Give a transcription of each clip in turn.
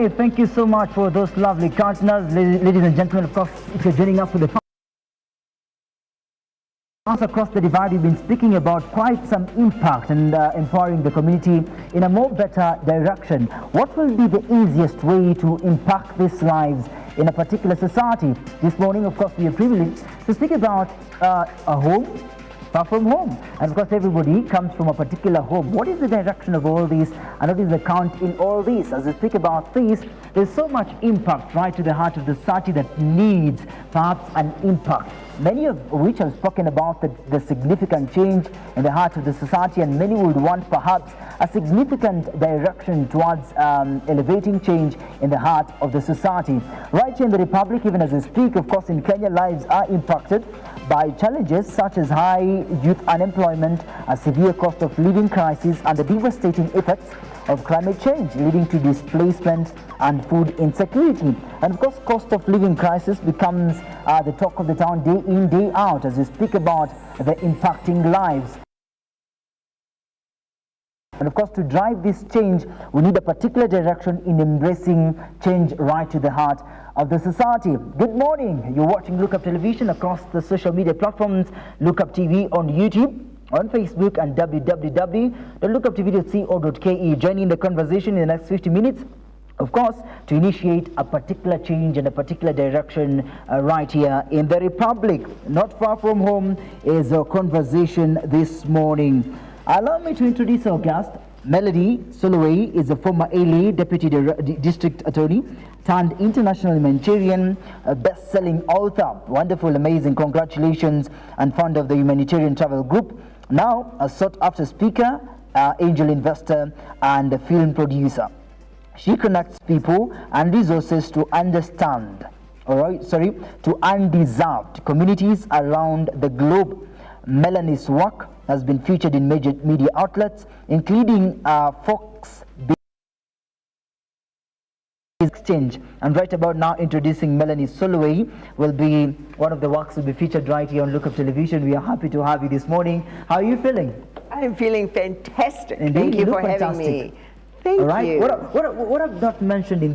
right, thank you so much for those lovely counters. Ladies and gentlemen, of course, if you're joining us for the across the divide, we've been speaking about quite some impact and empowering the community in a more better direction. What will be the easiest way to impact these lives in a particular society? This morning, of course, we are privileged to speak about a home far from home, and of course everybody comes from a particular home. What is the direction of all these, and what is the count in all these? As we speak about these, there's so much impact right to the heart of the society that needs perhaps an impact, many of which have spoken about the significant change in the heart of the society, and many would want perhaps a significant direction towards elevating change in the heart of the society. Right here in the Republic, even as we speak, of course in Kenya, lives are impacted by challenges such as high youth unemployment, a severe cost of living crisis, and the devastating effects of climate change, leading to displacement and food insecurity. And of course, cost of living crisis becomes the talk of the town day in, day out, as we speak about the impacting lives. And of course, to drive this change, we need a particular direction in embracing change right to the heart of the society. Good morning. You're watching Look Up Television across the social media platforms, Look Up TV on YouTube, on Facebook, and www.lookuptv.co.ke. Joining the conversation in the next 50 minutes, of course, to initiate a particular change and a particular direction right here in the Republic. Not far from home is our conversation this morning. Allow me to introduce our guest. Melody Soloway is a former LA Deputy District Attorney turned international humanitarian, best-selling author. Wonderful, amazing, congratulations, and founder of the Humanitarian Travel Group. Now a sought-after speaker, angel investor, and a film producer. She connects people and resources to understand, to undeserved communities around the globe. Melanie's work has been featured in major media outlets, including Fox Exchange. And right about now, introducing Melanie Soloway will be one of the works will be featured right here on Look Up Television. We are happy to have you this morning. How are you feeling? I'm feeling fantastic. Indeed, thank you for having me. Thank you. What I've not mentioned in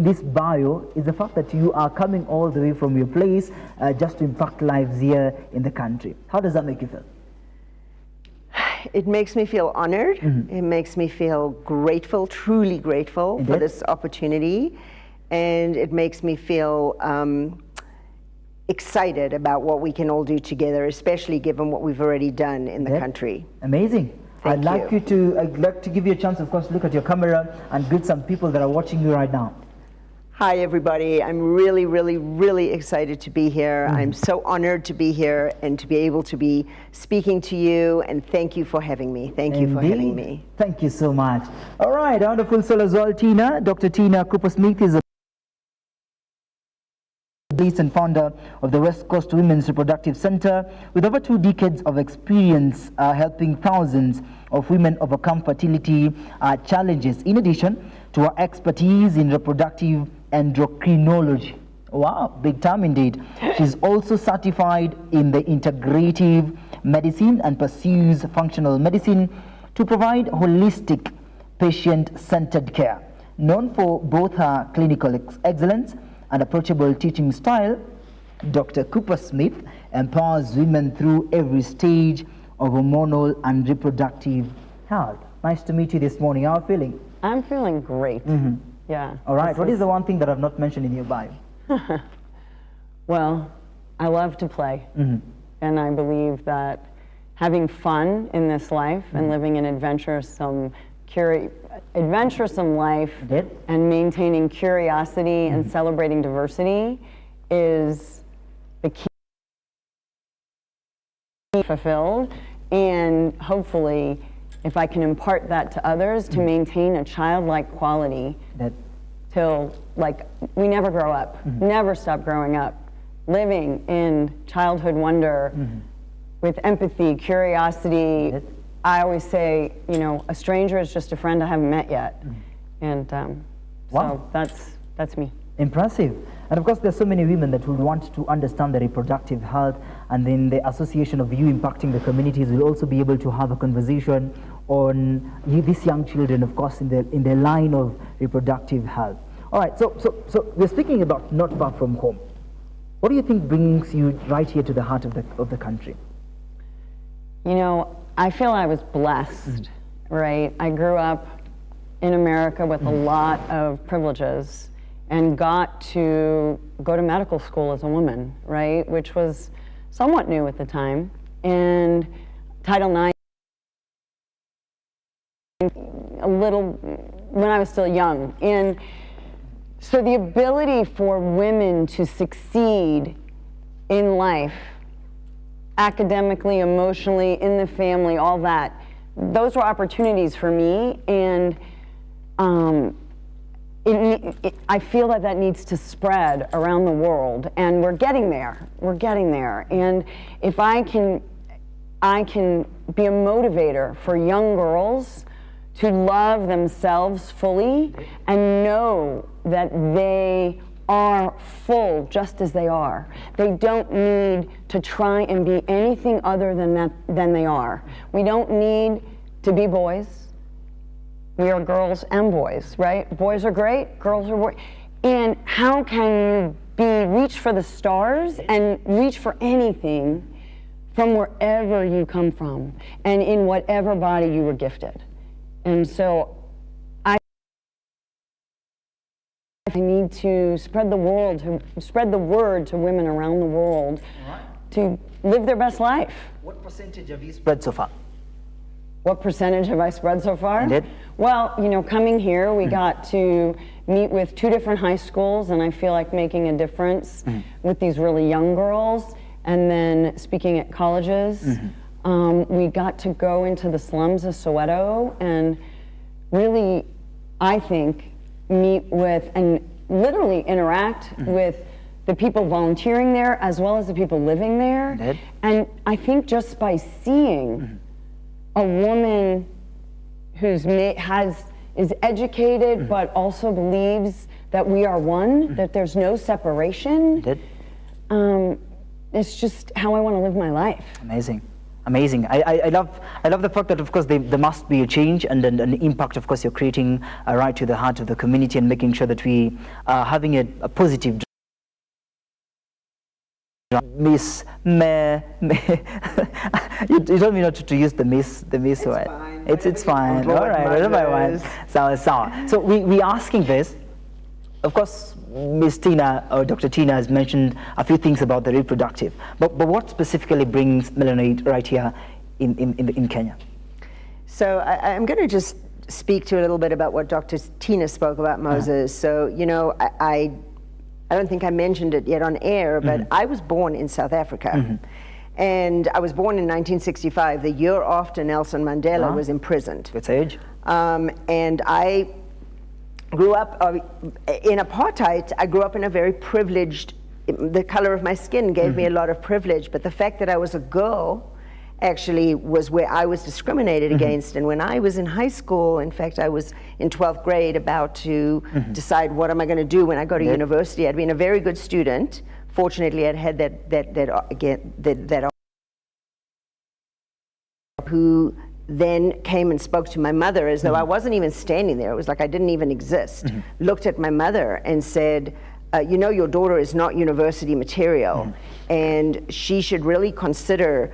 this bio is the fact that you are coming all the way from your place just to impact lives here in the country. How does that make you feel? It makes me feel honored. It makes me feel grateful, truly grateful for this opportunity. And it makes me feel excited about what we can all do together, especially given what we've already done in the country. Amazing. I'd like to give you a chance, of course, to look at your camera and greet some people that are watching you right now. Hi, everybody. I'm really, really, really excited to be here. I'm so honored to be here and to be able to be speaking to you, and thank you for having me. Thank you for having me. Thank you so much. All right, a wonderful soul as well, Tina. Dr. Tina Cooper-Smith is a and founder of the West Coast Women's Reproductive Center, with over 2 decades of experience helping thousands of women overcome fertility challenges, in addition to her expertise in reproductive endocrinology. Wow, big time indeed. She's also certified in the integrative medicine and pursues functional medicine to provide holistic, patient-centered care. Known for both her clinical excellence and approachable teaching style, Dr. Cooper-Smith empowers women through every stage of hormonal and reproductive health. Nice to meet you this morning. How are you feeling? I'm feeling great. Yeah. All right. What is the one thing that I've not mentioned in your bio? Well, I love to play. And I believe that having fun in this life and living an adventuresome life and maintaining curiosity and celebrating diversity is the key to fulfilled, and hopefully if I can impart that to others to maintain a childlike quality till like we never grow up, never stop growing up, living in childhood wonder with empathy, curiosity. I always say, you know, a stranger is just a friend I haven't met yet. And so that's me. Impressive. And of course, there's so many women that would want to understand the reproductive health, and then the association of you impacting the communities will also be able to have a conversation on these young children, of course, in their line of reproductive health. All right, so we're speaking about not far from home. What do you think brings you right here to the heart of the country? You know, I feel I was blessed, right? I grew up in America with a lot of privileges and got to go to medical school as a woman, right? Which was somewhat new at the time. And Title IX, a little, when I was still young. And so the ability for women to succeed in life, academically, emotionally, in the family, all that, those were opportunities for me. And I feel that needs to spread around the world, and we're getting there. We're getting there. And if I can be a motivator for young girls to love themselves fully and know that they are full just as they are. They don't need to try and be anything other than they are. We don't need to be boys. We are girls and boys, right? Boys are great, girls are boys. And how can you reach for the stars and reach for anything from wherever you come from and in whatever body you were gifted? And so I need to spread the word to women around the world to live their best life. What percentage have you spread so far? What percentage have I spread so far? You did? Well, you know, coming here, we got to meet with 2 different high schools, and I feel like making a difference with these really young girls. And then speaking at colleges, we got to go into the slums of Soweto and really, I think, meet with and literally interact with the people volunteering there as well as the people living there. And I think just by seeing a woman who's is educated but also believes that we are one, that there's no separation, it's just how I want to live my life. Amazing. Amazing. I love the fact that, of course, there must be a change and an impact. Of course, you're creating right to the heart of the community and making sure that we are having a positive. Miss Me. You told me not to use the miss word. Fine. It's fine. All right, whatever I want. So we asking this. Of course, Miss Tina or Dr. Tina has mentioned a few things about the reproductive, but what specifically brings Melanoid right here in Kenya? So I'm going to just speak to a little bit about what Dr. Tina spoke about Moses. So, you know, I don't think I mentioned it yet on air, but I was born in South Africa. And I was born in 1965, the year after Nelson Mandela was imprisoned. Good age. And I grew up in apartheid. I grew up in a very privileged, the color of my skin gave me a lot of privilege, but the fact that I was a girl actually was where I was discriminated against. And when I was in high school, in fact, I was in 12th grade about to decide what am I going to do when I go to university. I'd been a very good student. Fortunately, I'd had that who then came and spoke to my mother as though I wasn't even standing there. It was like I didn't even exist. Looked at my mother and said, you know, your daughter is not university material, and she should really consider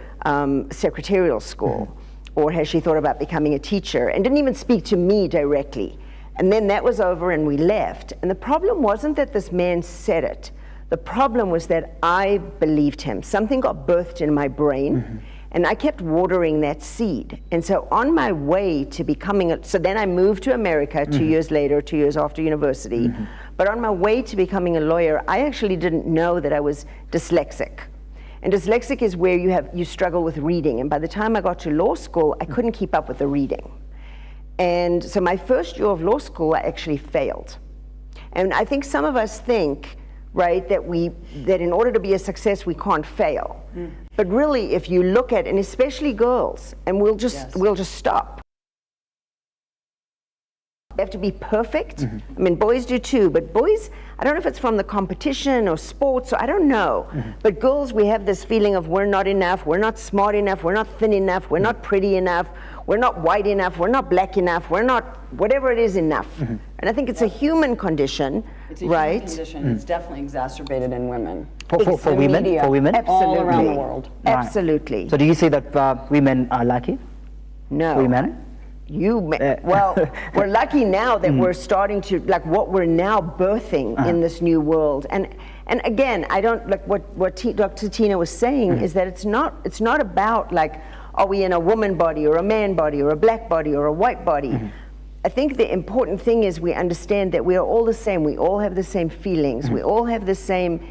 secretarial school, or has she thought about becoming a teacher? And didn't even speak to me directly. And then that was over and we left. And the problem wasn't that this man said it. The problem was that I believed him. Something got birthed in my brain. And I kept watering that seed. And so on my way to becoming, so then I moved to America 2 years later, 2 years after university. But on my way to becoming a lawyer, I actually didn't know that I was dyslexic. And dyslexic is where you struggle with reading. And by the time I got to law school, I couldn't keep up with the reading. And so my first year of law school, I actually failed. And I think some of us think, right, that in order to be a success, we can't fail. But really, if you look at, and especially girls, and we'll just stop. have to be perfect. I mean, boys do too, but boys, I don't know if it's from the competition or sports, or I don't know. But girls, we have this feeling of we're not enough, we're not smart enough, we're not thin enough, we're not pretty enough, we're not white enough, we're not black enough, we're not whatever it is enough. And I think it's a human condition, It's a right? human condition. It's definitely exacerbated in women. For women? Media, For women? all around Absolutely. the world. Right. Absolutely. So do you say that women are lucky? No. Women? Well, we're lucky now that we're starting to, like, what we're now birthing in this new world. And again, I don't, like what Dr. Tina was saying is that it's not about, like, are we in a woman body or a man body or a black body or a white body? I think the important thing is we understand that we are all the same. We all have the same feelings. We all have the same,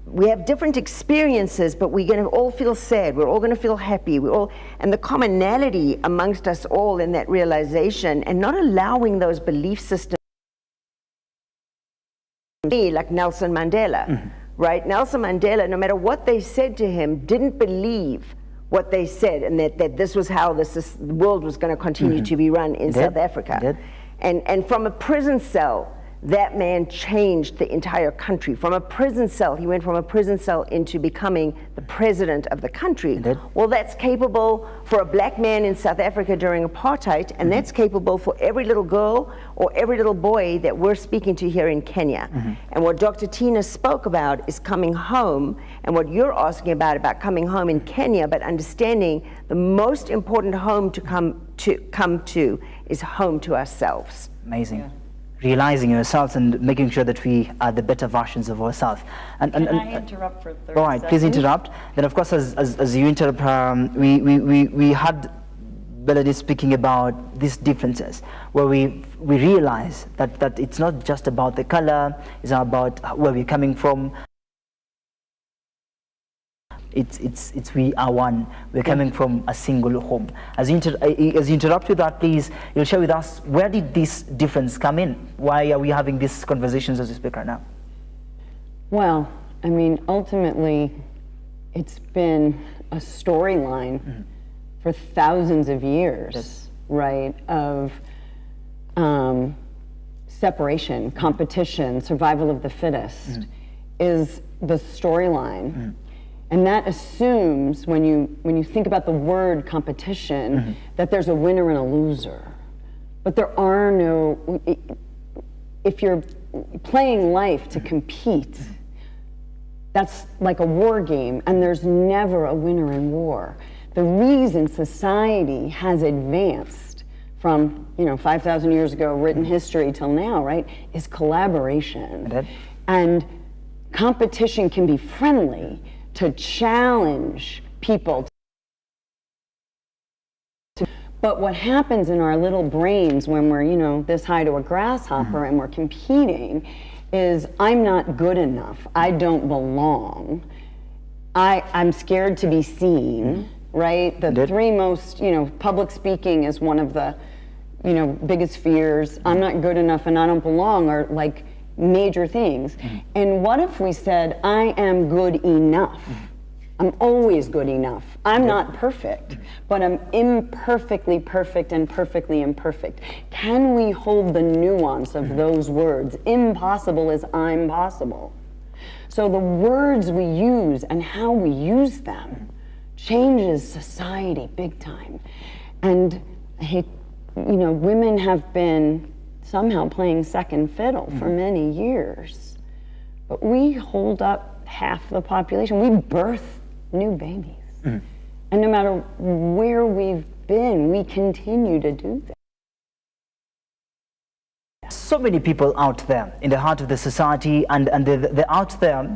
we have different experiences, but we're going to all feel sad. We're all going to feel happy. And the commonality amongst us all in that realization, and not allowing those belief systems, like Nelson Mandela, right? Nelson Mandela, no matter what they said to him, didn't believe what they said, and that this was how the world was going to continue to be run in South Africa. And from a prison cell, that man changed the entire country. From a prison cell, he went from a prison cell into becoming the president of the country. Well, that's capable for a black man in South Africa during apartheid, and that's capable for every little girl or every little boy that we're speaking to here in Kenya. And what Dr. Tina spoke about is coming home, and what you're asking about coming home in Kenya, but understanding the most important home to come to is home to ourselves. Amazing. Realizing yourselves and making sure that we are the better versions of ourselves. Can I interrupt for 30 seconds? All right, please interrupt. Then, of course, as you interrupt, we had Melody speaking about these differences, where we realize that it's not just about the color, it's not about where we're coming from. It's we are one. We're coming from a single home. As you interrupt with that, please, you'll share with us, where did this difference come in? Why are we having these conversations as we speak right now? Well, I mean, ultimately, it's been a storyline for thousands of years, right, of separation, competition, survival of the fittest is the storyline. And that assumes, when you think about the word competition, that there's a winner and a loser. But there are no, if you're playing life to compete, that's like a war game, and there's never a winner in war. The reason society has advanced from 5,000 years ago, written history till now, right, is collaboration. And competition can be friendly to challenge people. But what happens in our little brains when we're, this high to a grasshopper and we're competing is, I'm not good enough. I don't belong. I'm scared to be seen, right? The three most, public speaking is one of the, biggest fears. I'm not good enough and I don't belong are like major things. And what if we said, I am good enough? I'm always good enough. I'm not perfect, but I'm imperfectly perfect and perfectly imperfect. Can we hold the nuance of those words? Impossible is I'm possible. So the words we use and how we use them changes society big time. And I hate, women have been somehow playing second fiddle for many years. But we hold up half the population. We birth new babies. And no matter where we've been, we continue to do that. So many people out there in the heart of the society, and they're out there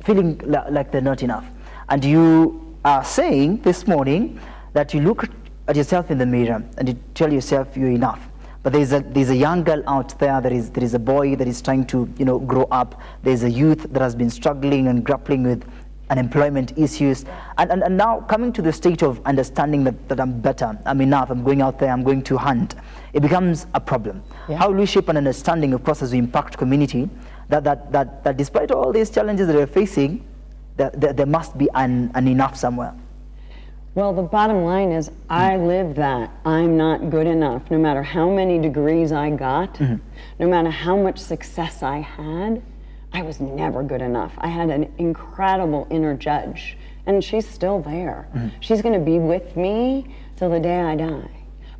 feeling like they're not enough. And you are saying this morning that you look at yourself in the mirror and you tell yourself you're enough. But there's a young girl out there, there is a boy that is trying to grow up, there's a youth that has been struggling and grappling with unemployment issues, and now coming to the state of understanding that I'm better, I'm enough, I'm going out there, I'm going to hunt, it becomes a problem. How will we shape an understanding, of course, as we impact community, that despite all these challenges that we're facing, there must be an enough somewhere? Well, the bottom line is I lived that. I'm not good enough. No matter how many degrees I got, no matter how much success I had, I was never good enough. I had an incredible inner judge, and she's still there. She's going to be with me till the day I die.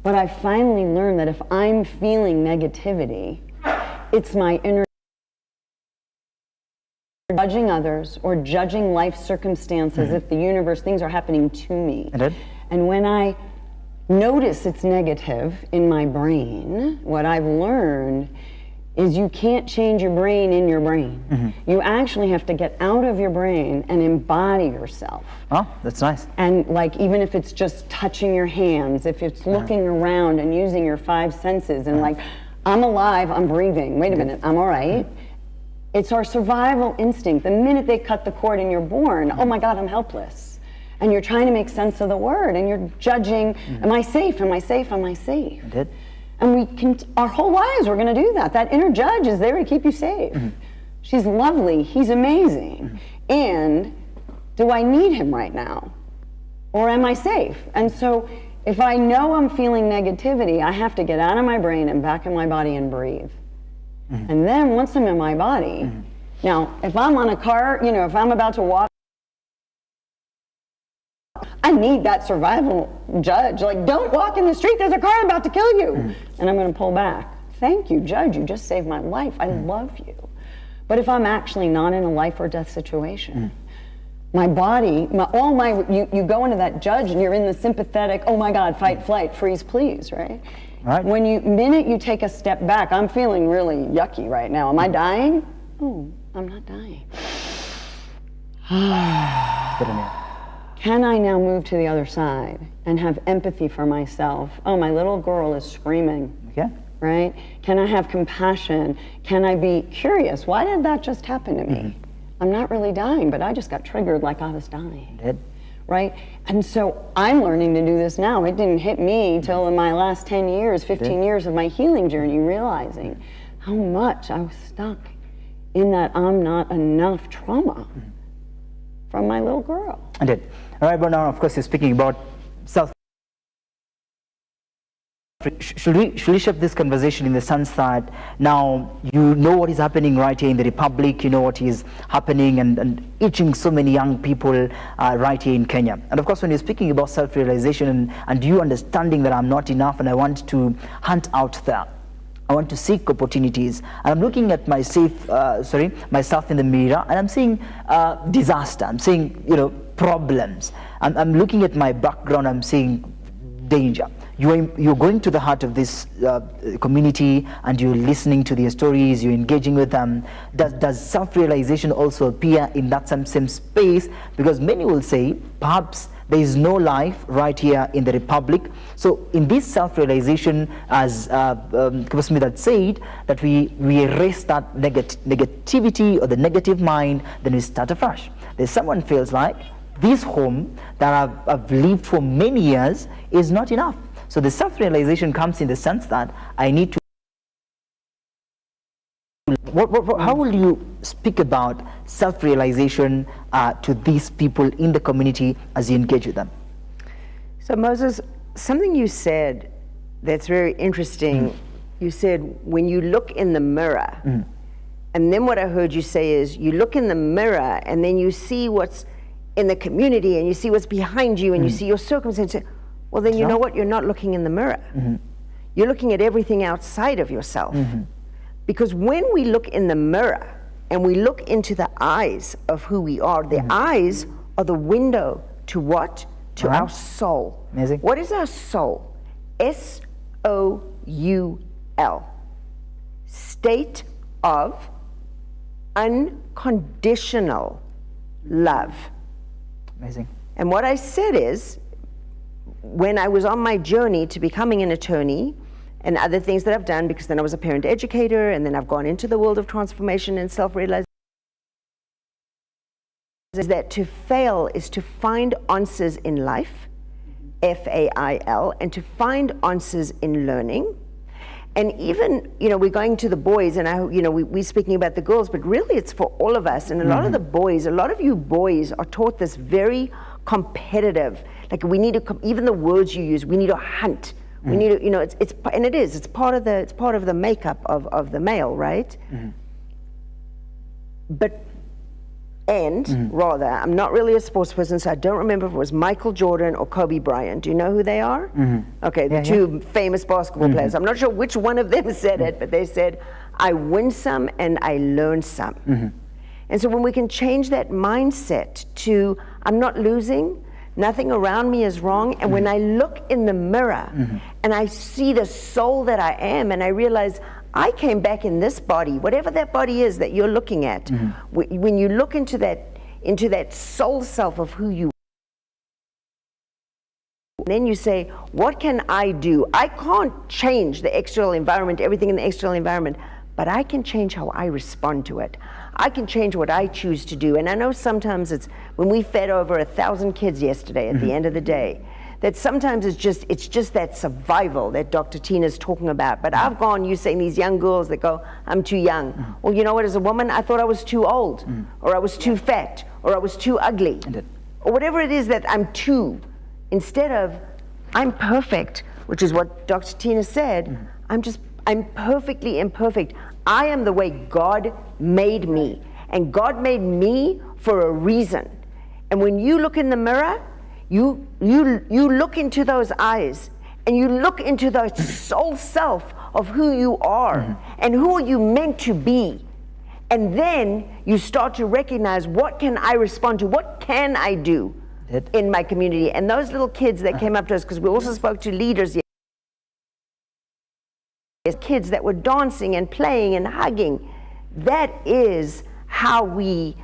But I finally learned that if I'm feeling negativity, it's my inner judging others or judging life circumstances, if the universe, things are happening to me. And when I notice it's negative in my brain, what I've learned is you can't change your brain in your brain. You actually have to get out of your brain and embody yourself. Oh, that's nice. And like, even if it's just touching your hands, if it's looking around and using your 5 senses and like, I'm alive, I'm breathing, wait a minute, I'm all right. It's our survival instinct. The minute they cut the cord and you're born, oh my God, I'm helpless. And you're trying to make sense of the word and you're judging, am I safe, am I safe, am I safe? And we can, our whole lives we're gonna do that. That inner judge is there to keep you safe. She's lovely, he's amazing. And do I need him right now? Or am I safe? And so if I know I'm feeling negativity, I have to get out of my brain and back in my body and breathe. And then once I'm in my body, now if I'm on a car, you know, if I'm about to walk, I need that survival judge. Like, don't walk in the street, there's a car about to kill you. And I'm gonna pull back. Thank you, judge, you just saved my life. I love you. But if I'm actually not in a life or death situation, my body, you go into that judge and you're in the sympathetic, oh my God, fight, flight, freeze, please, right? When minute you take a step back, I'm feeling really yucky right now. Am I dying? Oh, I'm not dying. Can I now move to the other side and have empathy for myself? Oh, my little girl is screaming. Right? Can I have compassion? Can I be curious? Why did that just happen to me? I'm not really dying, but I just got triggered like I was dying. Right? And so I'm learning to do this now. It didn't hit me till in my last 10 years, 15 years of my healing journey, realizing how much I was stuck in that I'm not enough trauma from my little girl. All right, but now, of course, you're speaking about self. Should we shift this conversation in the sense that now you know what is happening right here in the Republic, you know what is happening and reaching so many young people right here in Kenya. And of course, when you're speaking about self-realization and you understanding that I'm not enough and I want to hunt out there, I want to seek opportunities, and I'm looking at myself in the mirror, and I'm seeing disaster, I'm seeing, you know, problems. I'm looking at my background, I'm seeing danger. You're going to the heart of this community and you're listening to their stories, you're engaging with them. Does self-realization also appear in that same space? Because many will say, perhaps there is no life right here in the Republic. So in this self-realization, as Smith had said, that we erase that negativity or the negative mind, then we start afresh. There's someone feels like this home that I've lived for many years is not enough. So the self-realization comes in the sense that I need to. How will you speak about self-realization to these people in the community as you engage with them? So Moses, something you said that's very interesting, you said when you look in the mirror, and then what I heard you say is you look in the mirror and then you see what's in the community and you see what's behind you and you see your circumstances. Well, then you know what? You're not looking in the mirror. You're looking at everything outside of yourself. Because when we look in the mirror and we look into the eyes of who we are, the eyes are the window to what? To our soul. Amazing. What is our soul? S-O-U-L. State of unconditional love. Amazing. And what I said is, when I was on my journey to becoming an attorney and other things that I've done, because then I was a parent educator and then I've gone into the world of transformation and self-realization, is that to fail is to find answers in life, F-A-I-L, and to find answers in learning. And even, you know, we're going to the boys, and we're speaking about the girls, but really it's for all of us. And a lot of the boys, a lot of you boys are taught this very competitive. Like we need to, even the words you use, we need to hunt. We need to, it's part of the makeup of the male, right? But rather, I'm not really a sports person, so I don't remember if it was Michael Jordan or Kobe Bryant. Do you know who they are? Okay, the two famous basketball players. I'm not sure which one of them said it, but they said, I win some and I learn some. And so when we can change that mindset to, I'm not losing, nothing around me is wrong, and when I look in the mirror and I see the soul that I am, and I realize I came back in this body, whatever that body is that you're looking at, when you look into that soul self of who you are, then you say, what can I do? I can't change the external environment, everything in the external environment, but I can change how I respond to it. I can change what I choose to do. And I know sometimes it's, when we fed over 1,000 kids yesterday at the end of the day, that sometimes it's just that survival that Dr. Tina's talking about. But I've gone, you saying these young girls that go, I'm too young. Well, you know what, as a woman, I thought I was too old, or I was too fat, or I was too ugly, or whatever it is that I'm too. Instead of, I'm perfect, which is what Dr. Tina said, I'm perfectly imperfect. I am the way God made me, and God made me for a reason. And when you look in the mirror, you look into those eyes, and you look into the soul self of who you are, and who are you meant to be. And then you start to recognize, what can I respond to? What can I do in my community? And those little kids that came up to us, because we also spoke to leaders, kids that were dancing and playing and hugging, that is how we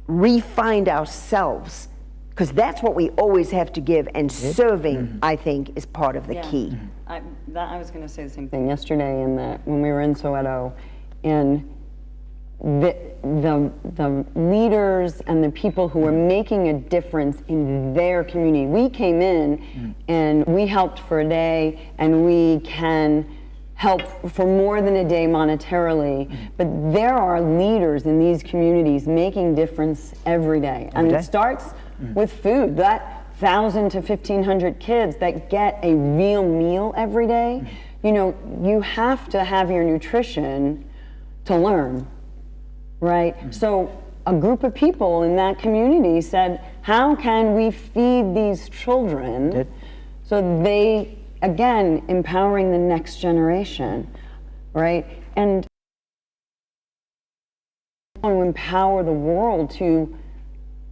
re-find ourselves. Because that's what we always have to give, and serving, I think, is part of the key. I was going to say the same thing yesterday when we were in Soweto, and the leaders and the people who were making a difference in their community. We came in and we helped for a day, and we can help for more than a day monetarily, but there are leaders in these communities making difference every day. And it starts with food. That 1,000 to 1,500 kids that get a real meal every day, you know, you have to have your nutrition to learn, right? So a group of people in that community said, how can we feed these children so they, again, empowering the next generation, right? And to empower the world to,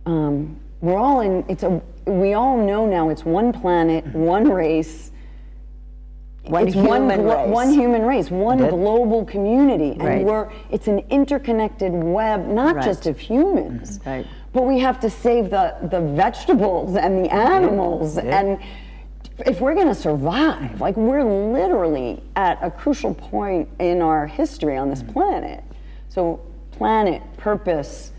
we're all in, we all know now it's one planet, one race, one human race, one global community, and it's an interconnected web, not just of humans, but we have to save the vegetables and the animals, and if we're going to survive, like, we're literally at a crucial point in our history on this planet. So planet, purpose,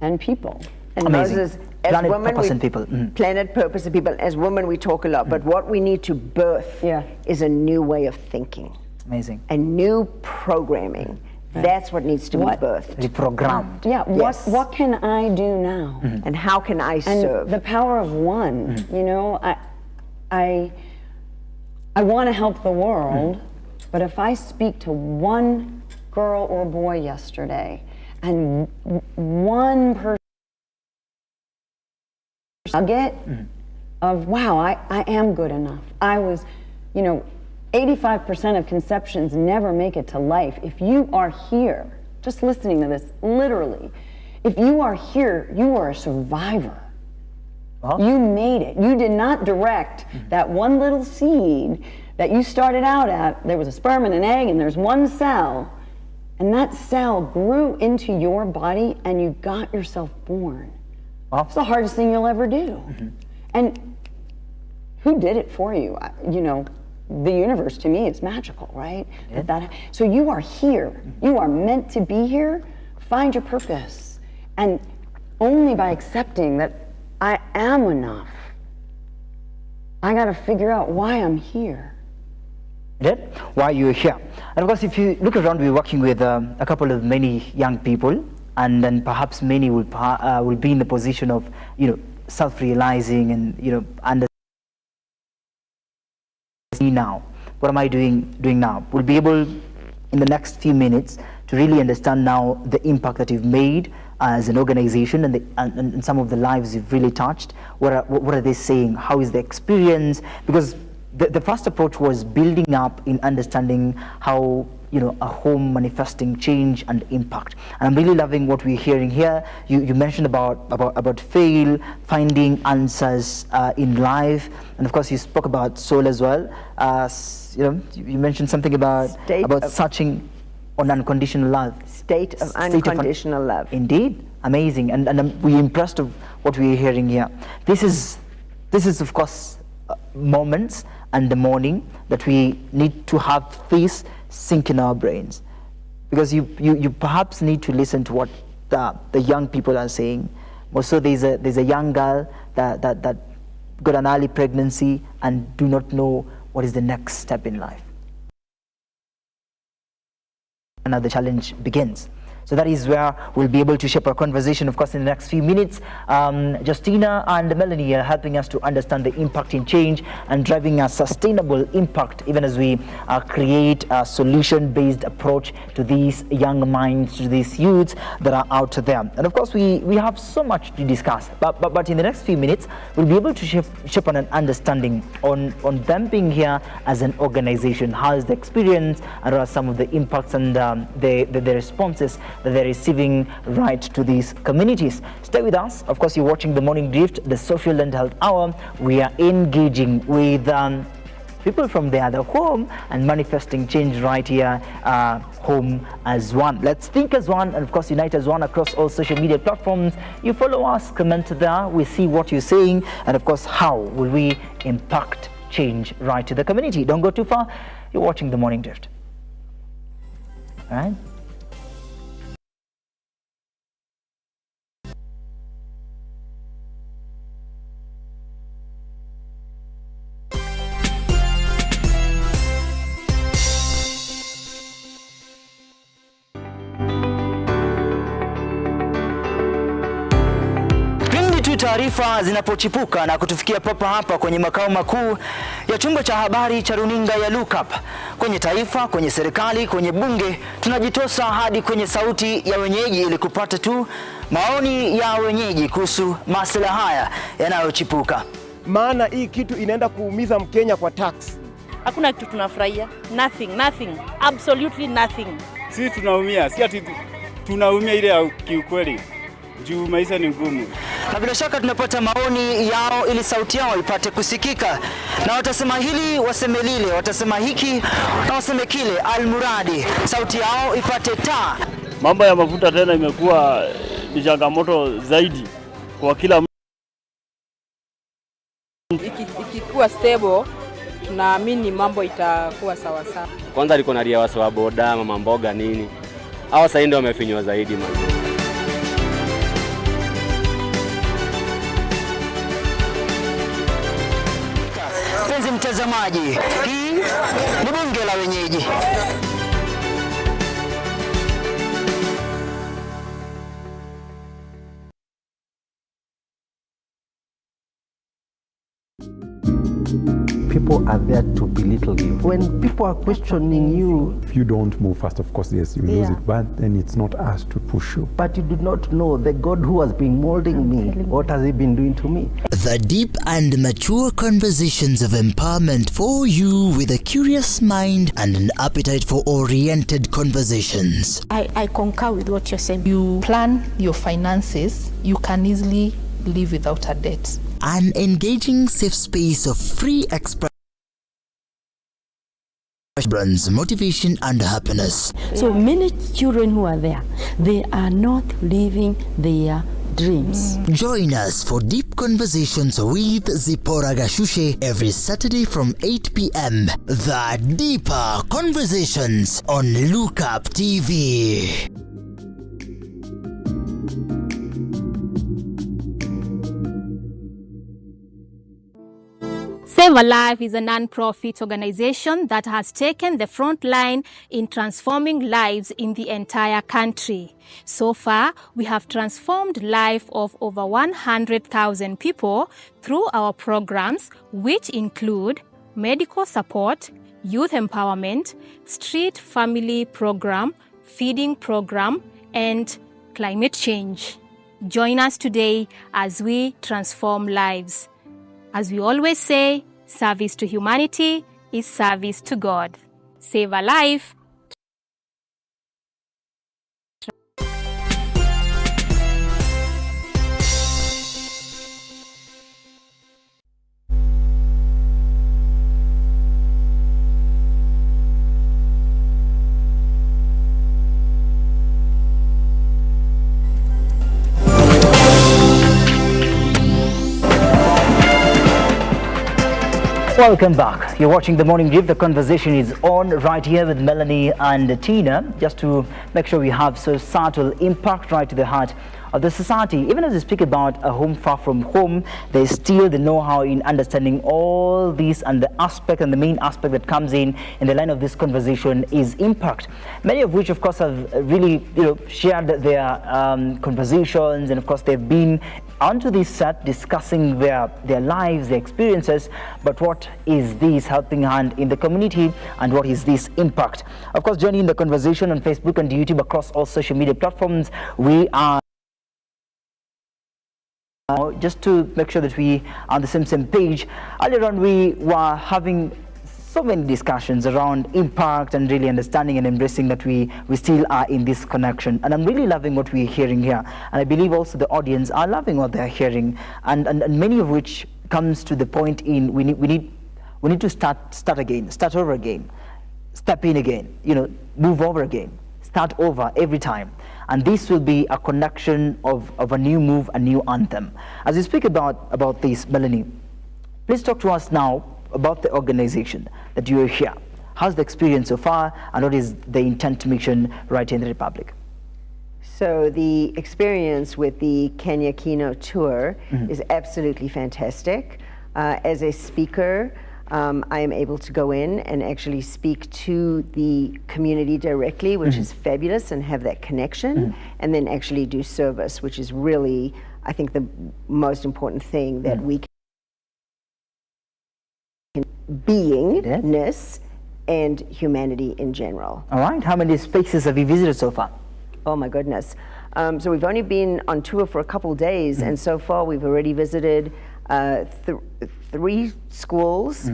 and people. And Moses, as women, purpose, and people. Planet, purpose, and people. As women, we talk a lot, but what we need to birth is a new way of thinking. Amazing. A new programming. That's what needs to be birthed. Reprogrammed. Yeah. What can I do now? And how can I serve? And the power of one. You know, I want to help the world, but if I speak to one girl or boy yesterday, and one person nugget of, wow, I am good enough. I was, 85% of conceptions never make it to life. If you are here, just listening to this, literally, if you are here, you are a survivor. You made it. You did not direct that one little seed that you started out at. There was a sperm and an egg, and there's one cell, and that cell grew into your body, and you got yourself born. It's the hardest thing you'll ever do. And who did it for you? The universe, to me, is magical, right? So you are here. You are meant to be here. Find your purpose. And only by accepting that I am enough, I got to figure out why I'm here. Why you're here. And of course, if you look around, we're working with a couple of many young people, and then perhaps many will be in the position of, self-realizing and, understanding now. What am I doing now? We'll be able, in the next few minutes, to really understand now the impact that you've made as an organization and some of the lives you've really touched. What are they saying? How is the experience? Because the first approach was building up in understanding how a home manifesting change and impact. And I'm really loving what we're hearing here. You mentioned about fail, finding answers in life, and of course you spoke about soul as well. You mentioned something about searching on unconditional love. State of unconditional love. Indeed, amazing, and we're impressed of what we're hearing here. This is of course moments and the morning that we need to have this sink in our brains, because you perhaps need to listen to what the young people are saying. Also, there's a young girl that got an early pregnancy and do not know what is the next step in life. And now the challenge begins. So that is where we'll be able to shape our conversation, of course, in the next few minutes. Justina and Melanie are helping us to understand the impact in change and driving a sustainable impact, even as we create a solution-based approach to these young minds, to these youths that are out there. And of course, we have so much to discuss. But in the next few minutes, we'll be able to shape on an understanding on them being here as an organization. How is the experience, and what are some of the impacts and the responses that they're receiving right to these communities. Stay with us. Of course, you're watching The Morning Drift, the Social and Health Hour. We are engaging with people from the other home and manifesting change right here, home as one. Let's think as one, and of course unite as one across all social media platforms. You follow us, comment there, we see what you're saying, and of course how will we impact change right to the community. Don't go too far. You're watching The Morning Drift. All right. Taarifa zinapochipuka na kutufikia papa hapa kwenye makao makuu ya chumba cha habari cha runinga ya Look Up, kwenye taifa, kwenye serikali, kwenye bunge, tunajitosa hadi kwenye sauti ya wenyeji ili kupata tu maoni ya wenyeji kuhusu masuala haya yanayochipuka. Maana hii kitu inaenda kuumiza Mkenya kwa tax. Hakuna kitu tunafurahia. Nothing. Absolutely nothing. Sisi tunaumia, si ati tunaumia ile ya kiukweli. Juu maisha ni ngumu. Na bila shaka tunapata maoni yao ili sauti yao ipate kusikika. Na watasema hili, waseme lile, watasema hiki na waseme kile, almuradi sauti yao ipate taa. Mambo ya mafuta tena imekuwa ni changamoto zaidi kwa kila mtu. Ikikuwa stable, tunaamini mambo itakuwa sawa sawa. Kwanza liko na ria wasa wa boda, mama mboga nini. Hawa sasa ndio wamefinywa zaidi man. Mpenzi mtazamaji, hii ni bunge la wenyeji. People are there to belittle you. When people are questioning you, If you don't move fast, of course, yes, you lose it, but then it's not us to push you. but you do not know the God who has been molding me, what has he been doing to me? The deep and mature conversations of empowerment for you with a curious mind and an appetite for oriented conversations. I concur with what you're saying. You plan your finances, you can easily live without a debt. An engaging safe space of free expression, motivation and happiness. So many children who are there, they are not living their dreams. Join us for deep conversations with Zipporah Gashushe every Saturday from 8 p.m. The Deeper Conversations on Look Up TV. Save a Life is a non-profit organization that has taken the front line in transforming lives in the entire country. So far, we have transformed life of over 100,000 people through our programs, which include medical support, youth empowerment, street family program, feeding program, and climate change. Join us today as we transform lives. As we always say, service to humanity is service to God. Save a life. Welcome back. You're watching The Morning Drift. The conversation is on right here with Melanie and Tina, just to make sure we have societal impact right to the heart of the society. Even as we speak about a home far from home, there's still the know-how in understanding all these, and the aspect and the main aspect that comes in the line of this conversation is impact. Many of which, of course, have really shared their conversations, and of course they've been onto this set discussing their lives, their experiences, but what is this helping hand in the community, and what is this impact? Of course, joining in the conversation on Facebook and YouTube across all social media platforms, we are just to make sure that we are on the same page. Earlier on, we were having so many discussions around impact and really understanding and embracing that we still are in this connection. And I'm really loving what we're hearing here. And I believe also the audience are loving what they're hearing. And many of which comes to the point in we need to start again, start over again, step in again, move over again, start over every time. And this will be a connection of a new move, a new anthem. As we speak about this, Melanie, please talk to us now about the organization that you are here. How's the experience so far, and what is the intent mission right here in the Republic? So the experience with the Kenya Keynote Tour is absolutely fantastic. As a speaker, I am able to go in and actually speak to the community directly, which is fabulous, and have that connection, and then actually do service, which is really, I think, the most important thing that we can beingness and humanity in general. All right. How many spaces have you visited so far? Oh my goodness. So we've only been on tour for a couple days, and so far we've already visited 3 schools.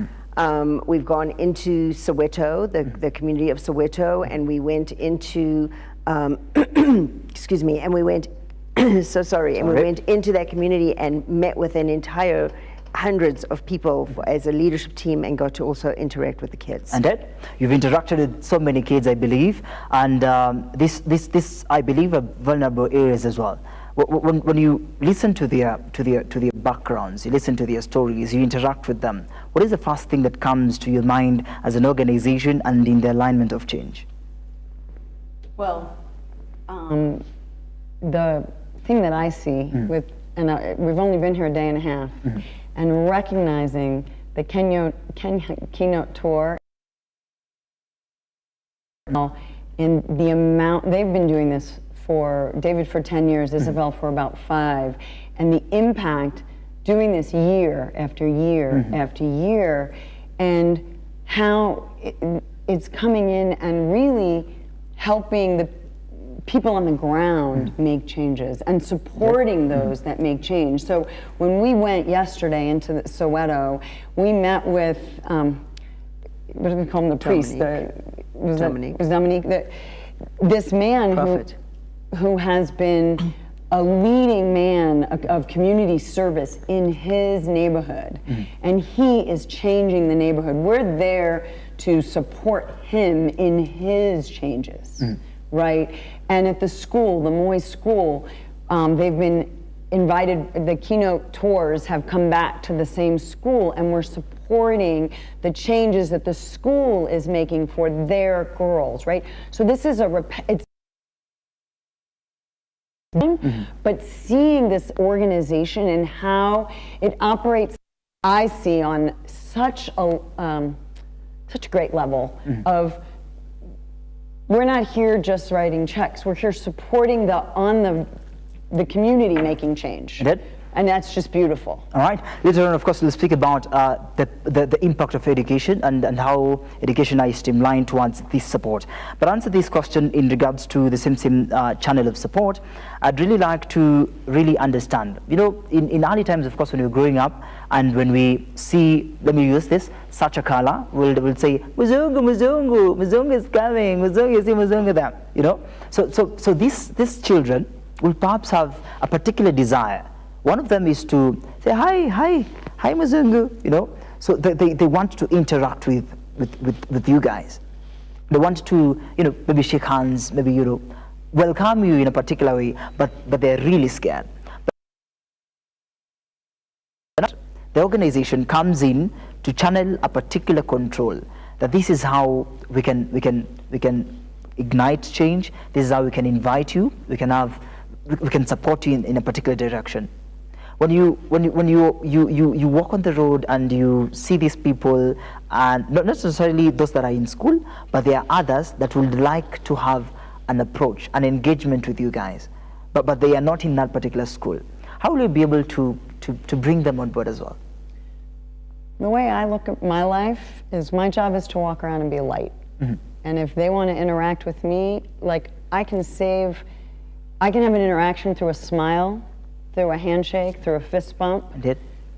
We've gone into Soweto, the community of Soweto, and we went into, excuse me, and we went, so sorry, and we went into that community and met with an entire hundreds of people as a leadership team, and got to also interact with the kids. And Ed, you've interacted with so many kids, I believe, and this I believe are vulnerable areas as well. When you listen to their backgrounds, you listen to their stories, you interact with them, what is the first thing that comes to your mind as an organization and in the alignment of change? Well, the thing that I see with, and we've only been here a day and a half, and recognizing the Kenya Keynote Tour, in the amount, they've been doing this for, David for 10 years, Isabel for about 5, and the impact doing this year after year after year, and how it's coming in and really helping the people on the ground make changes and supporting those that make change. So when we went yesterday into Soweto, we met with, what do we call him, the priest? Dominique. This man who has been a leading man of community service in his neighborhood, and he is changing the neighborhood. We're there to support him in his changes, right? And at the school, the Moy School, they've been invited, the keynote tours have come back to the same school, and we're supporting the changes that the school is making for their girls, right? So this is but seeing this organization and how it operates I see on such a great level of, we're not here just writing checks. We're here supporting the community making change. And that's just beautiful. All right. Later on, of course, we'll speak about the impact of education and how education is streamlined towards this support. But answer this question in regards to the same channel of support. I'd really like to really understand. You know, in early times, of course, when we were growing up, and when we see, let me use this, such a color, we'll say, Muzungu, Muzungu, Muzungu is coming, Muzungu is here, Muzungu there. You know, so these children will perhaps have a particular desire. One of them is to say, hi Muzungu, you know. So they want to interact with you guys. They want to, you know, maybe shake hands, maybe, you know, welcome you in a particular way, but they're really scared. The organization comes in to channel a particular control, that this is how we can ignite change, this is how we can invite you, we can support you in a particular direction. When you walk on the road and you see these people, and not necessarily those that are in school, but there are others that would like to have an approach, an engagement with you guys, but they are not in that particular school. How will you be able to bring them on board as well? The way I look at my life is, my job is to walk around and be a light. And if they want to interact with me, like, I can have an interaction through a smile, through a handshake, through a fist bump,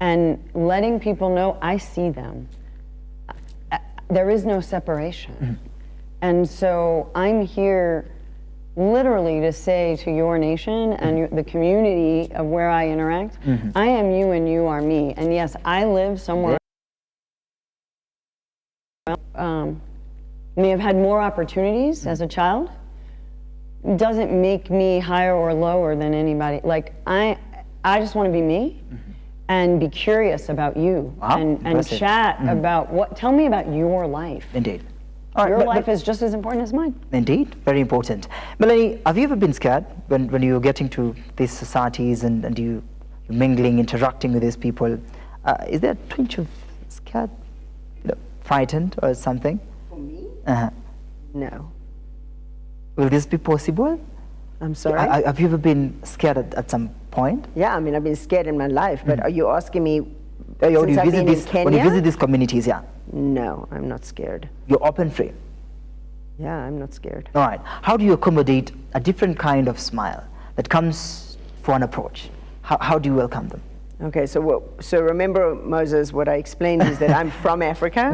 and letting people know I see them. There is no separation. And so I'm here literally to say to your nation and the community of where I interact, I am you and you are me. And yes, I live somewhere may have had more opportunities as a child. Doesn't make me higher or lower than anybody. Like, I just want to be me and be curious about you and chat about tell me about your life. Indeed. Your life is just as important as mine. Indeed, very important. Melanie, have you ever been scared when you're getting to these societies and you're mingling, interacting with these people? Is there a twinge of scared, you know, frightened or something? For me? No. Will this be possible? I'm sorry? Have you ever been scared at some point? Yeah, I mean, I've been scared in my life, but are you asking me when you since I've been in Kenya? When you visit these communities, yeah. No, I'm not scared. You're open free? Yeah, I'm not scared. All right. How do you accommodate a different kind of smile that comes for an approach? How do you welcome them? Okay, so remember, Moses, what I explained is that I'm from Africa,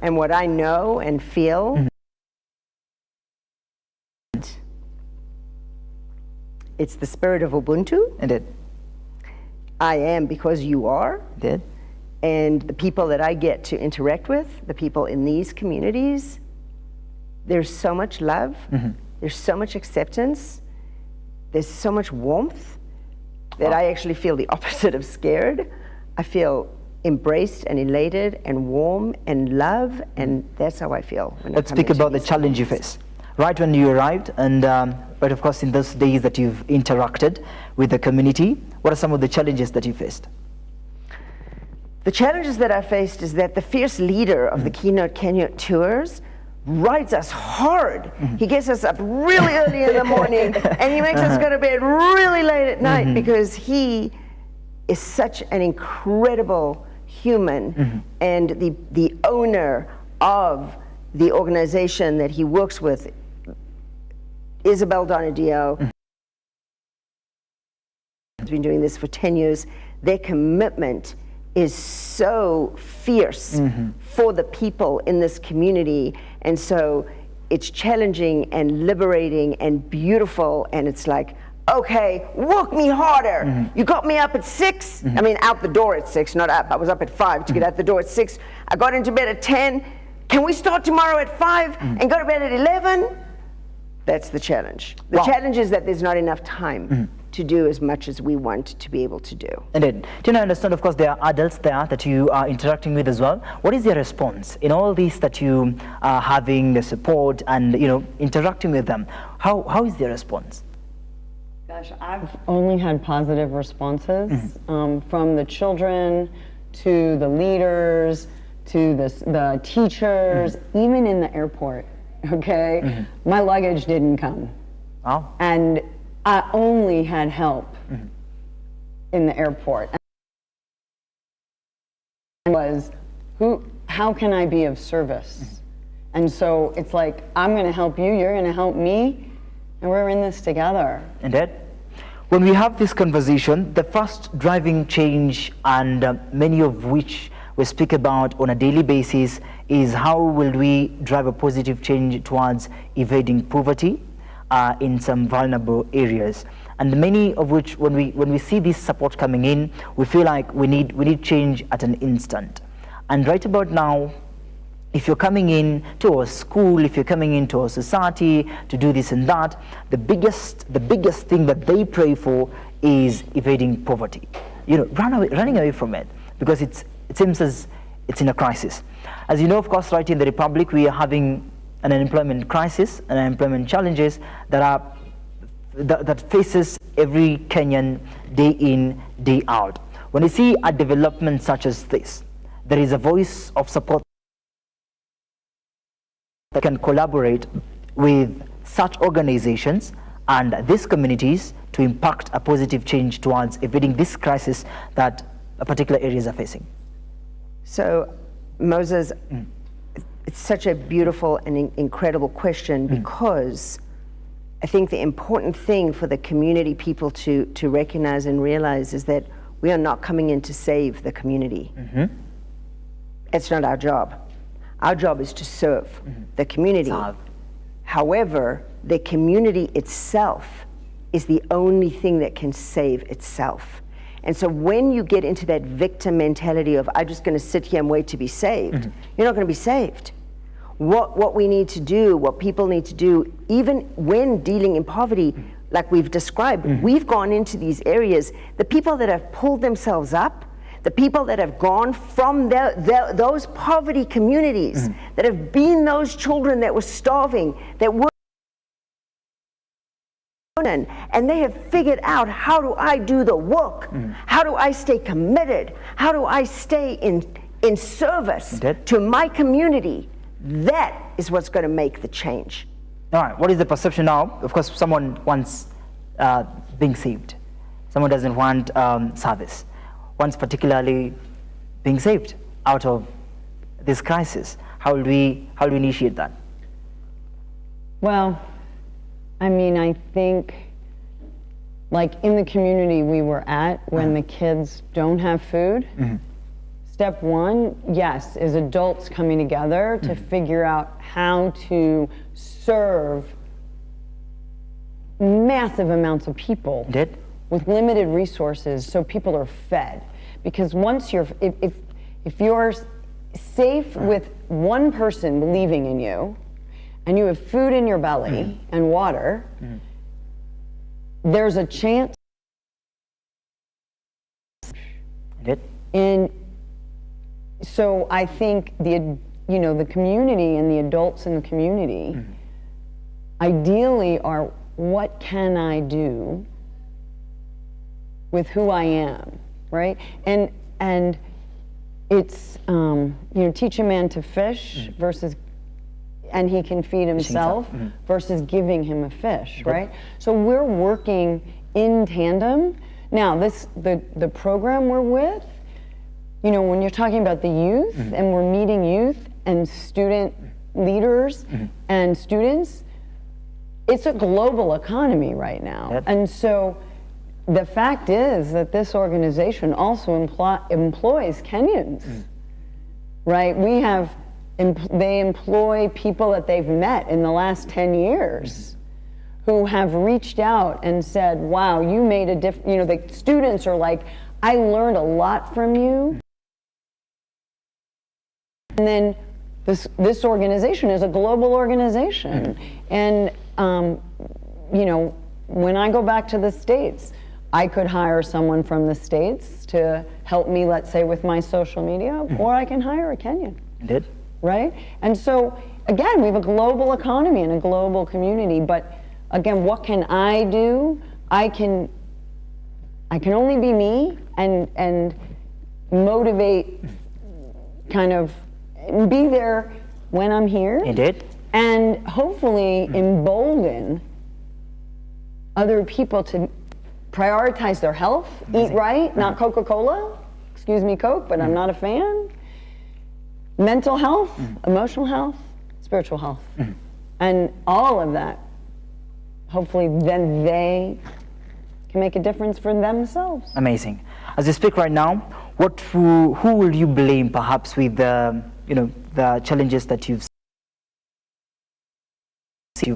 and what I know and feel, it's the spirit of Ubuntu. Indeed. I am because you are. Indeed. And the people that I get to interact with, the people in these communities, there's so much love, there's so much acceptance, there's so much warmth that I actually feel the opposite of scared. I feel embraced and elated and warm and love, and that's how I feel. Let's speak about the challenge you face. Right when you arrived, and but of course in those days that you've interacted with the community, what are some of the challenges that you faced? The challenges that I faced is that the fierce leader of the Keynote Kenya tours rides us hard. He gets us up really early in the morning, and he makes us go to bed really late at night, because he is such an incredible human, and the owner of the organization that he works with, Isabel Donadio, has been doing this for 10 years. Their commitment is so fierce for the people in this community, and so it's challenging and liberating and beautiful, and it's like, okay, work me harder. You got me up at 6, I mean out the door at 6, not up, I was up at 5 to get out the door at 6. I got into bed at 10. Can we start tomorrow at 5 and go to bed at 11? That's the challenge. The challenge is that there's not enough time to do as much as we want to be able to do. Indeed. Do you understand, of course, there are adults there that you are interacting with as well. What is their response in all this that you are having the support and, you know, interacting with them? How is their response? Gosh, I've only had positive responses from the children to the leaders, to the teachers, even in the airport, okay? My luggage didn't come. Wow. And I only had help in the airport. And was, how can I be of service? And so it's like, I'm gonna help you, you're gonna help me, and we're in this together. Indeed. When we have this conversation, the first driving change, and many of which we speak about on a daily basis, is how will we drive a positive change towards evading poverty in some vulnerable areas. And many of which, when we see this support coming in, we feel like we need change at an instant. And right about now, if you're coming in to a school, if you're coming into a society to do this and that, the biggest thing that they pray for is evading poverty. You know, running away from it, because it seems as it's in a crisis. As you know, of course, right in the Republic, we are having an unemployment crisis, and unemployment challenges that faces every Kenyan day in, day out. When you see a development such as this, there is a voice of support that can collaborate with such organizations and these communities to impact a positive change towards evading this crisis that particular areas are facing. So, Moses, it's such a beautiful and incredible question, because I think the important thing for the community people to recognize and realize is that we are not coming in to save the community. It's not our job. Our job is to serve the community. However, the community itself is the only thing that can save itself. And so when you get into that victim mentality of, I'm just going to sit here and wait to be saved, you're not going to be saved. What we need to do, what people need to do, even when dealing in poverty, like we've described, we've gone into these areas, the people that have pulled themselves up, the people that have gone from those poverty communities, that have been those children that were starving, that were, and they have figured out, how do I do the work? How do I stay committed? How do I stay in service to my community? That is what's going to make the change. All right, what is the perception now? Of course, someone wants being saved. Someone doesn't want service. Wants particularly being saved out of this crisis. How do we initiate that? Well, I mean, I think, like in the community we were at, when the kids don't have food, step one, yes, is adults coming together to figure out how to serve massive amounts of people with limited resources, so people are fed. Because once you're, if you're safe with one person believing in you, and you have food in your belly and water, there's a chance. And so I think the community and the adults in the community ideally are, what can I do with who I am, right? And it's teach a man to fish versus, and he can feed himself, versus giving him a fish, right? So we're working in tandem. Now the program we're with, when you're talking about the youth and we're meeting youth and student leaders and students, it's a global economy right now. And so the fact is that this organization also employs Kenyans, right? They employ people that they've met in the last 10 years who have reached out and said, wow, you made a difference. The students are like, I learned a lot from you. And then this organization is a global organization. And, when I go back to the States, I could hire someone from the States to help me, let's say, with my social media, or I can hire a Kenyan. Right? And so, again, we have a global economy and a global community, but again, what can I do? I can only be me, and motivate, kind of be there when I'm here. Indeed. And hopefully embolden other people to prioritize their health, eat right, not Coca-Cola. Excuse me, Coke, but I'm not a fan. Mental health, emotional health, spiritual health. And all of that, hopefully then they can make a difference for themselves. Amazing. As you speak right now, who will you blame perhaps with the, the challenges that you've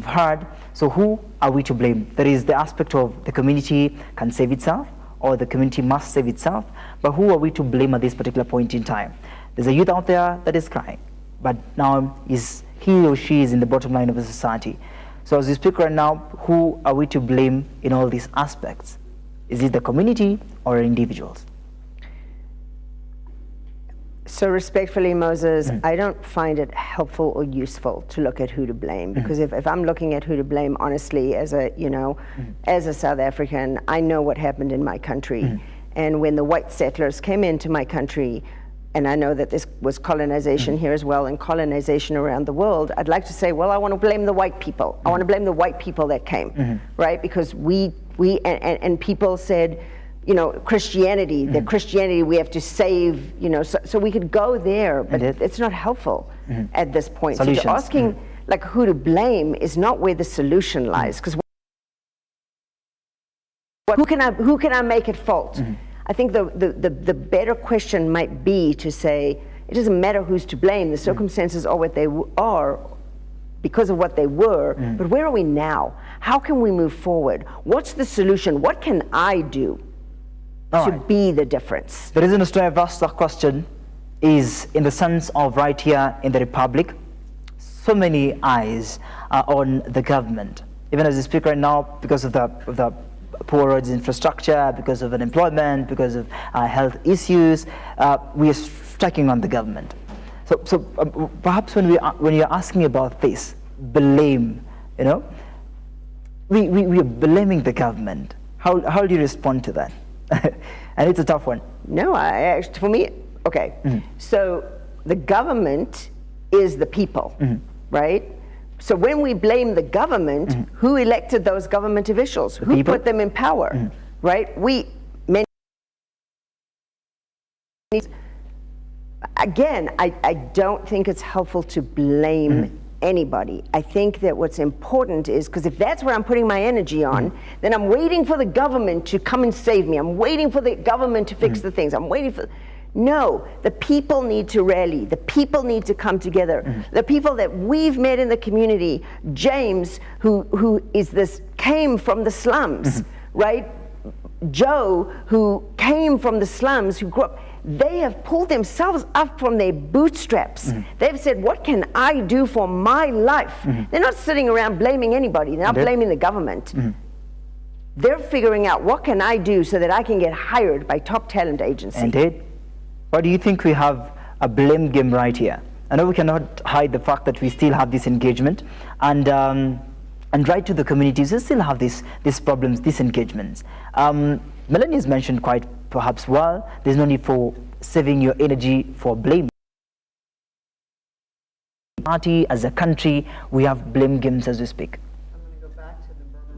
heard? So who are we to blame? There is the aspect of the community can save itself, or the community must save itself, but who are we to blame at this particular point in time? There's a youth out there that is crying, but now he or she is in the bottom line of the society. So as we speak right now, who are we to blame in all these aspects? Is it the community or individuals? So respectfully, Moses, I don't find it helpful or useful to look at who to blame, because if I'm looking at who to blame, honestly, as a, as a South African, I know what happened in my country. And when the white settlers came into my country, and I know that this was colonization here as well, and colonization around the world, I'd like to say, well, I want to blame the white people. I want to blame the white people that came, right? Because we people said, Christianity, the Christianity we have to save, so we could go there, but it's not helpful at this point. Solutions. So asking like who to blame is not where the solution lies, because who can I make at fault? I think the better question might be to say, it doesn't matter who's to blame, the circumstances are what they are because of what they were, but where are we now? How can we move forward? What's the solution? What can I do to be the difference? The reason as to I've asked that question is in the sense of right here in the Republic, so many eyes are on the government. Even as we speak right now, because of the poor roads infrastructure, because of unemployment, because of health issues, we are striking on the government. So perhaps when you're asking about this, blame, we are blaming the government. How do you respond to that? And it's a tough one. No, for me, okay. So the government is the people, right? So when we blame the government, who elected those government officials? Who put them in power, right? Again, I don't think it's helpful to blame anybody. I think that what's important is, because if that's where I'm putting my energy on, then I'm waiting for the government to come and save me. I'm waiting for the government to fix the things. I'm waiting for... No, the people need to rally. The people need to come together. The people that we've met in the community, James, who came from the slums, right? Joe, who came from the slums, who grew up, they have pulled themselves up from their bootstraps. They've said, what can I do for my life? They're not sitting around blaming anybody. They're not blaming the government. They're figuring out, what can I do so that I can get hired by top talent agency? Indeed. Why do you think we have a blame game right here? I know we cannot hide the fact that we still have this engagement, and right to the communities, we still have these problems, these engagements. Melanie has mentioned quite perhaps well, there's no need for saving your energy for blame. Party, as a country, we have blame games as we speak. I'm going to go back to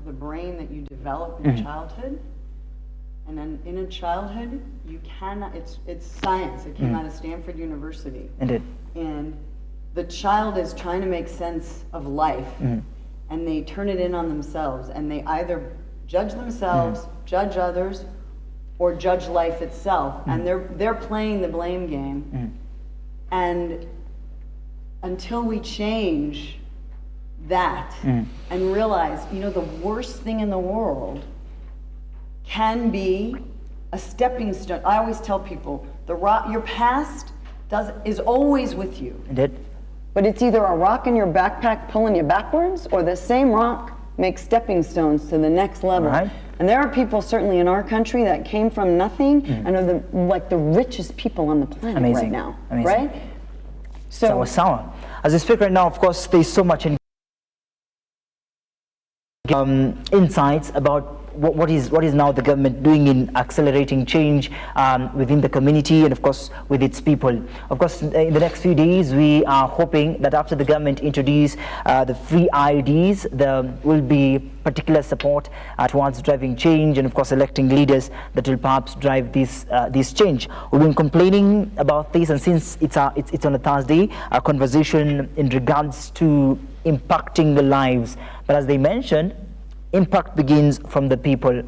the brain that you develop in childhood. And then in a childhood, you cannot, it's science. It came out of Stanford University. Indeed. And the child is trying to make sense of life, and they turn it in on themselves, and they either judge themselves, judge others, or judge life itself. And they're playing the blame game. And until we change that and realize, the worst thing in the world can be a stepping stone. I always tell people, your past is always with you. Indeed. But it's either a rock in your backpack pulling you backwards, or the same rock makes stepping stones to the next level. Right. And there are people certainly in our country that came from nothing and are the richest people on the planet right now. Amazing. Right? So sour. As we speak right now, of course, there's so much insights about what is now the government doing in accelerating change within the community and of course with its people. Of course, in the next few days we are hoping that after the government introduce the free IDs, there will be particular support towards driving change and of course electing leaders that will perhaps drive this change. We've been complaining about this, and since it's on a Thursday, our conversation in regards to impacting the lives, but as they mentioned, impact begins from the people.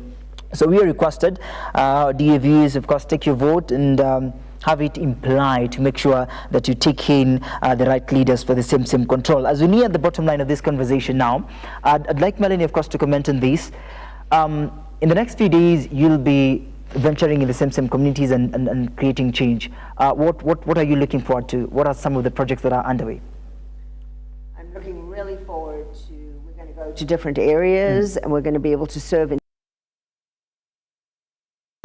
So we are requested, DAVs, of course, take your vote and have it implied to make sure that you take in the right leaders for the same control. As we near the bottom line of this conversation now, I'd like Melanie, of course, to comment on this. In the next few days, you'll be venturing in the same communities and creating change. What are you looking forward to? What are some of the projects that are underway? I'm looking really forward to, we're going to go to different areas and we're going to be able to serve in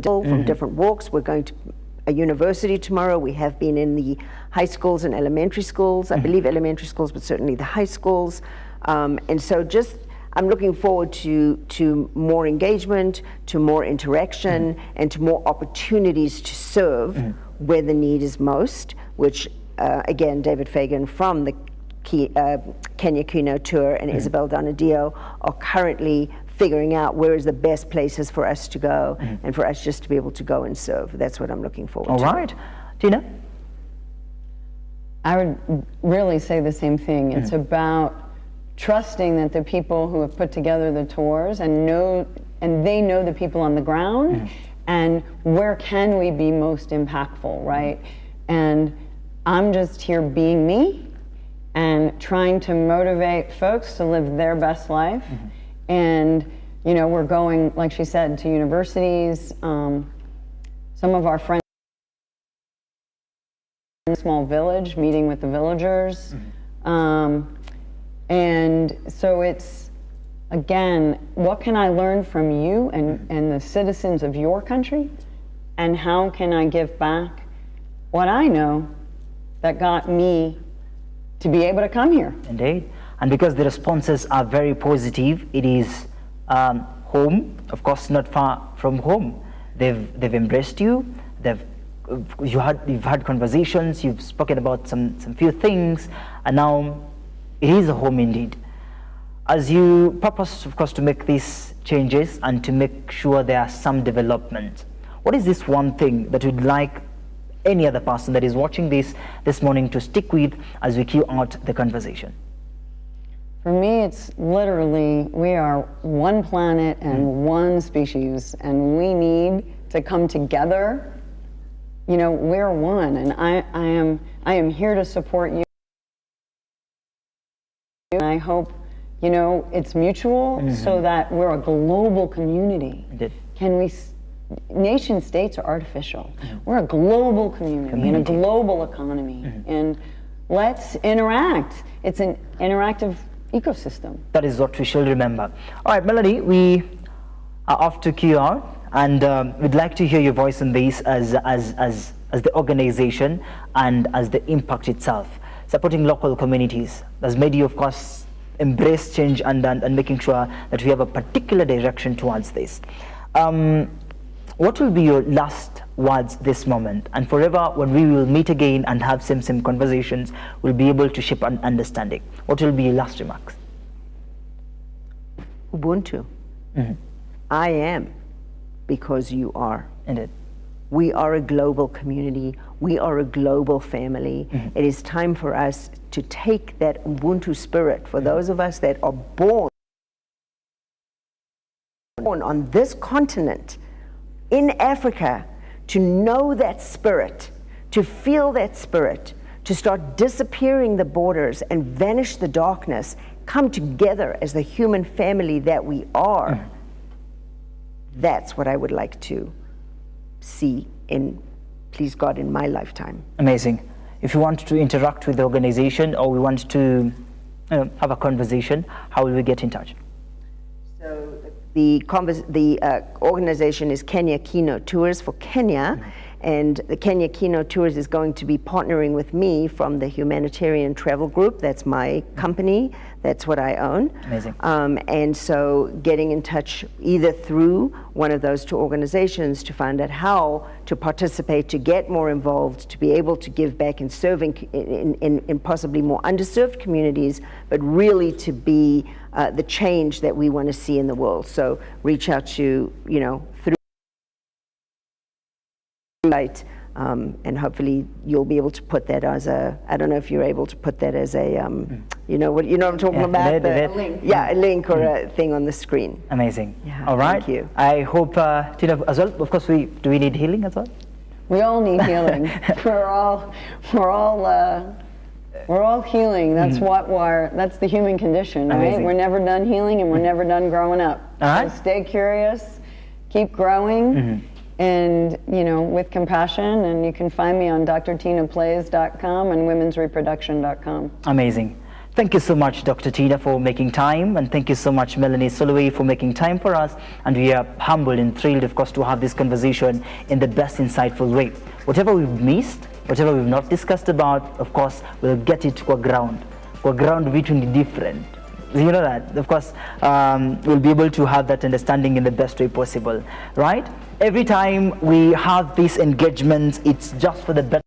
from different walks. We're going to a university tomorrow. We have been in the high schools and elementary schools, I believe elementary schools, but certainly the high schools. And so just, I'm looking forward to more engagement, to more interaction, and to more opportunities to serve where the need is most, which again, David Fagan from the Kenya Kino Tour and Isabel Donadio are currently figuring out where is the best places for us to go and for us just to be able to go and serve. That's what I'm looking forward to. All right. Tina? I would really say the same thing. It's about trusting that the people who have put together the tours and they know the people on the ground and where can we be most impactful, right? And I'm just here being me and trying to motivate folks to live their best life. And, you know, we're going, like she said, to universities. Some of our friends in a small village, meeting with the villagers. And so it's, again, what can I learn from you and the citizens of your country? And how can I give back what I know that got me to be able to come here? Indeed. And because the responses are very positive, it is home, of course, not far from home. They've embraced you. You've had conversations. You've spoken about some few things, and now it is a home indeed. As you purpose, of course, to make these changes and to make sure there are some development, what is this one thing that you'd like any other person that is watching this morning to stick with as we cue out the conversation? For me, it's literally, we are one planet and one species, and we need to come together. You know, we're one, and I am here to support you. And I hope, you know, it's mutual so that we're a global community. Can we, nation states are artificial. We're a global community and a global economy. And let's interact. It's an interactive ecosystem. That is what we shall remember. All right, Melody, we are off to QR, and we'd like to hear your voice on this as the organization and as the impact itself. Supporting local communities has made you, of course, embrace change and making sure that we have a particular direction towards this. What will be your last words this moment? And forever, when we will meet again and have same conversations, we'll be able to shape an understanding. What will be your last remarks? Ubuntu. I am because you are. Indeed. We are a global community. We are a global family. It is time for us to take that Ubuntu spirit, for those of us that are born on this continent, in Africa, to know that spirit, to feel that spirit, to start disappearing the borders and vanish the darkness, come together as the human family that we are. That's what I would like to see in, please God, in my lifetime. Amazing. If you want to interact with the organization or we want to have a conversation, how will we get in touch? So the organization is Kenya Kino Tours for Kenya, And the Kenya Kino Tours is going to be partnering with me from the Humanitarian Travel Group. That's my company. That's what I own. Amazing. And so getting in touch either through one of those two organizations to find out how to participate, to get more involved, to be able to give back and serving in possibly more underserved communities, but really to be the change that we want to see in the world. So reach out to, through right, and hopefully you'll be able to put that as a, I don't know if you're able to put that as a, you know what I'm talking about? A link. Yeah, a link or a thing on the screen. Amazing. Yeah, all right. thank you. I hope, Tina, as well, of course, do we need healing as well? We all need healing. we're all healing. That's that's the human condition, right? Amazing. We're never done healing and we're never done growing up. All right. So stay curious, keep growing, and with compassion. And you can find me on drtinaplays.com and womensreproduction.com. Amazing. Thank you so much, Dr. Tina, for making time, and thank you so much, Melanie Soloway, for making time for us. And we are humbled and thrilled, of course, to have this conversation in the best insightful way. Whatever we've missed, whatever we've not discussed about, of course, we'll get it to a ground between the different. You know that, of course, we'll be able to have that understanding in the best way possible, right? Every time we have these engagements, it's just for the better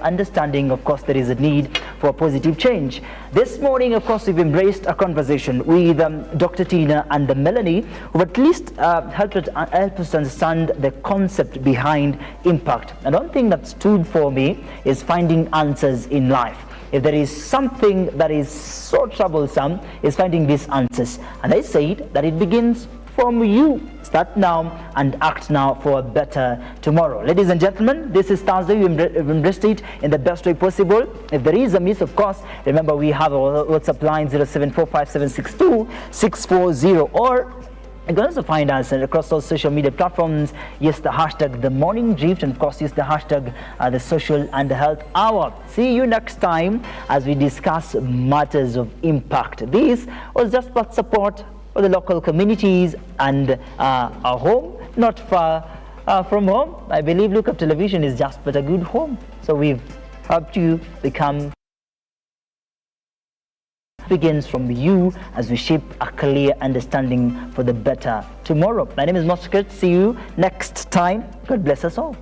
understanding. Of course, there is a need for a positive change. This morning, of course, we've embraced a conversation with Dr. Tina and Melanie, who at least helped us understand the concept behind impact. And one thing that stood for me is finding answers in life. If there is something that is so troublesome, is finding these answers. And I said that it begins from you. Start now and act now for a better tomorrow. Ladies and gentlemen, this is Thursday. We've embraced it in the best way possible. If there is a miss, of course, remember we have our WhatsApp line 0745762640, or you can also find us across all social media platforms. Yes, the hashtag The Morning Drift, and of course, use the hashtag The Social and Health Hour. See you next time as we discuss matters of impact. This was just about support for the local communities and our home, not far from home. I believe Look Up Television is just but a good home. So we've helped you become. Begins from you as we shape a clear understanding for the better tomorrow. My name is Moskert. See you next time. God bless us all.